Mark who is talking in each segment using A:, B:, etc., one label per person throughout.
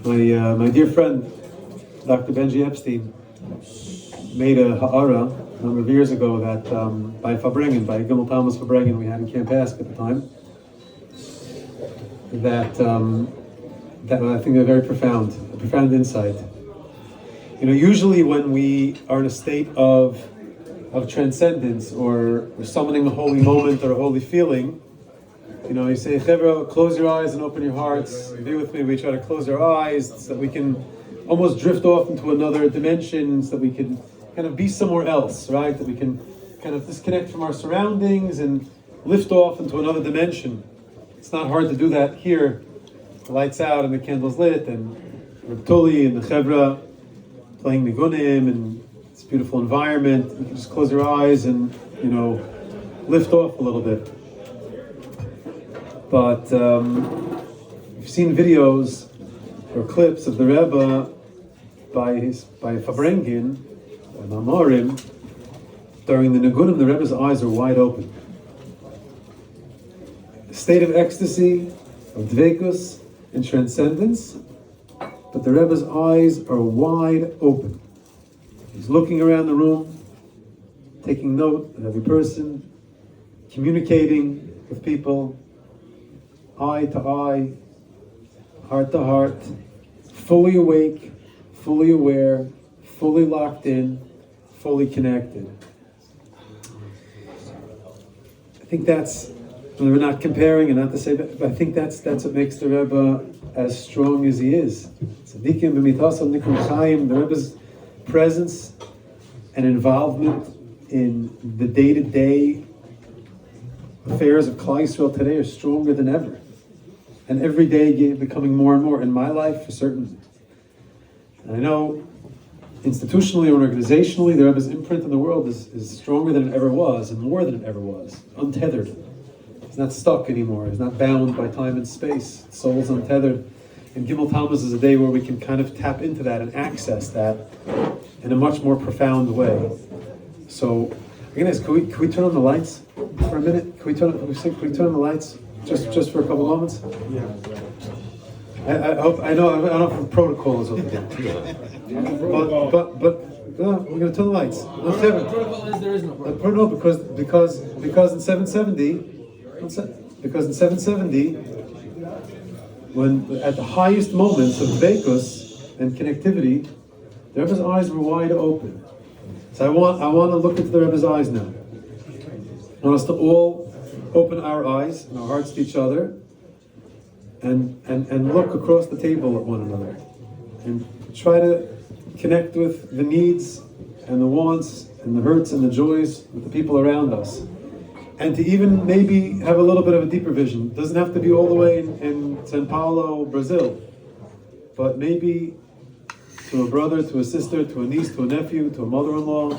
A: My dear friend, Dr. Benji Epstein, made a ha'ara a number of years ago that by Gimmel Tamuz Fabrengen we had in Camp Ask at the time, that I think are very profound, a profound insight. Usually when we are in a state of transcendence or summoning a holy moment or a holy feeling, you say, Chevra, close your eyes and open your hearts. Be with me. We try to close our eyes so that we can almost drift off into another dimension, so that we can kind of be somewhere else, right? That we can kind of disconnect from our surroundings and lift off into another dimension. It's not hard to do that here. The lights out and the candles lit, and Reb Tuli and the Chevra playing nigunim, and it's a beautiful environment. You can just close your eyes and, lift off a little bit. But you've seen videos or clips of the Rebbe by Fabrengen, by Mamorim. During the Nigunim, the Rebbe's eyes are wide open. A state of ecstasy, of dveikus, and transcendence, but the Rebbe's eyes are wide open. He's looking around the room, taking note of every person, communicating with people, eye to eye, heart to heart, fully awake, fully aware, fully locked in, fully connected. I think that's, we're not comparing and not to say, but I think that's what makes the Rebbe as strong as he is. Tzadikim b'mitasam nikum chayim. The Rebbe's presence and involvement in the day-to-day affairs of Klal Yisrael today are stronger than ever. And every day becoming more and more in my life, for certain. And I know institutionally or organizationally, the Rebbe's imprint in the world is stronger than it ever was, and more than it ever was. Untethered. He's not stuck anymore. He's not bound by time and space. The soul's untethered. And Gimmel Tamuz is a day where we can kind of tap into that and access that in a much more profound way. So, again, can we turn on the lights for a minute? Can we turn on the lights? Just for a couple moments. Yeah. I know if the protocol is over there. But we're going to turn the lights.
B: The protocol is there is no protocol.
A: Because in 770, when at the highest moments of dveikus and connectivity, the Rebbe's eyes were wide open. So I want to look into the Rebbe's eyes now. I want us to all open our eyes and our hearts to each other and look across the table at one another and try to connect with the needs and the wants and the hurts and the joys with the people around us, and to even maybe have a little bit of a deeper vision. It doesn't have to be all the way in Sao Paulo, Brazil, but maybe to a brother, to a sister, to a niece, to a nephew, to a mother-in-law,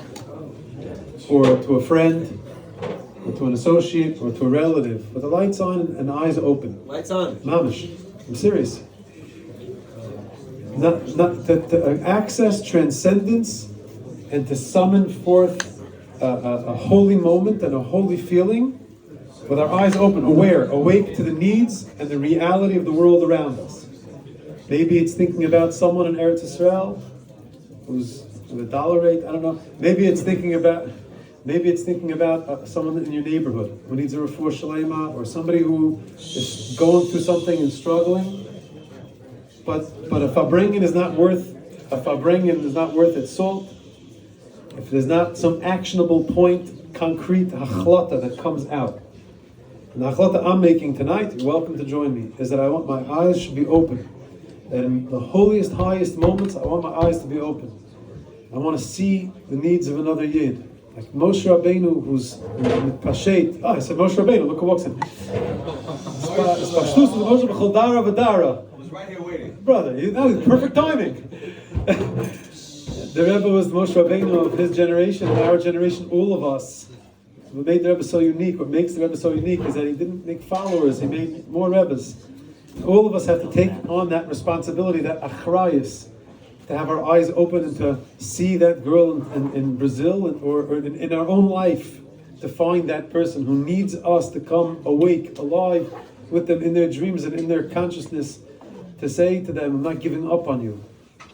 A: or to a friend, or to an associate, or to a relative, with the lights on and the eyes open.
B: Lights on.
A: Mamish. I'm serious. Not to access transcendence and to summon forth a holy moment and a holy feeling with our eyes open, awake to the needs and the reality of the world around us. Maybe it's thinking about someone in Eretz Yisrael who's with a dollar rate. I don't know. Maybe it's thinking about someone in your neighborhood who needs a refuah shalema, or somebody who is going through something and struggling. But if Fabrengen is not worth its salt, if there's not some actionable point, concrete hachlata that comes out. And the hachlata I'm making tonight, you're welcome to join me, is that I want my eyes should be open. That in the holiest, highest moments, I want my eyes to be open. I want to see the needs of another Yid. Like Moshe Rabbeinu, who's Pashet. I said Moshe Rabbeinu, look who walks in.
B: I was right here waiting.
A: Brother, that was perfect timing. The Rebbe was the Moshe Rabbeinu of his generation, and our generation, all of us. What made the Rebbe so unique, what makes the Rebbe so unique, is that he didn't make followers, he made more Rebbes. All of us have to take on that responsibility, that achrayus, to have our eyes open and to see that girl in Brazil or in our own life, to find that person who needs us to come awake, alive with them in their dreams and in their consciousness, to say to them, I'm not giving up on you.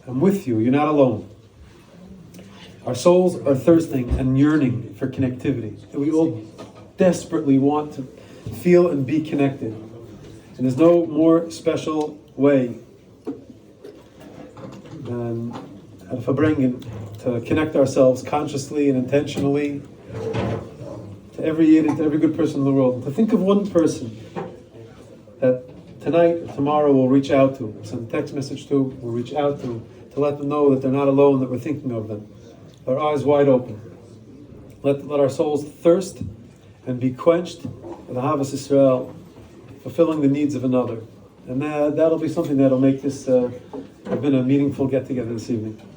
A: I'm with you. You're not alone. Our souls are thirsting and yearning for connectivity. And we all desperately want to feel and be connected. And there's no more special way than at Fabrengen to connect ourselves consciously and intentionally to every Yid, to every good person in the world. To think of one person that tonight or tomorrow we'll reach out to, send a text message to, we'll reach out to let them know that they're not alone, that we're thinking of them. Our eyes wide open. Let our souls thirst and be quenched with the Havas Israel, fulfilling the needs of another. And that'll be something that'll make this have been a meaningful get-together this evening.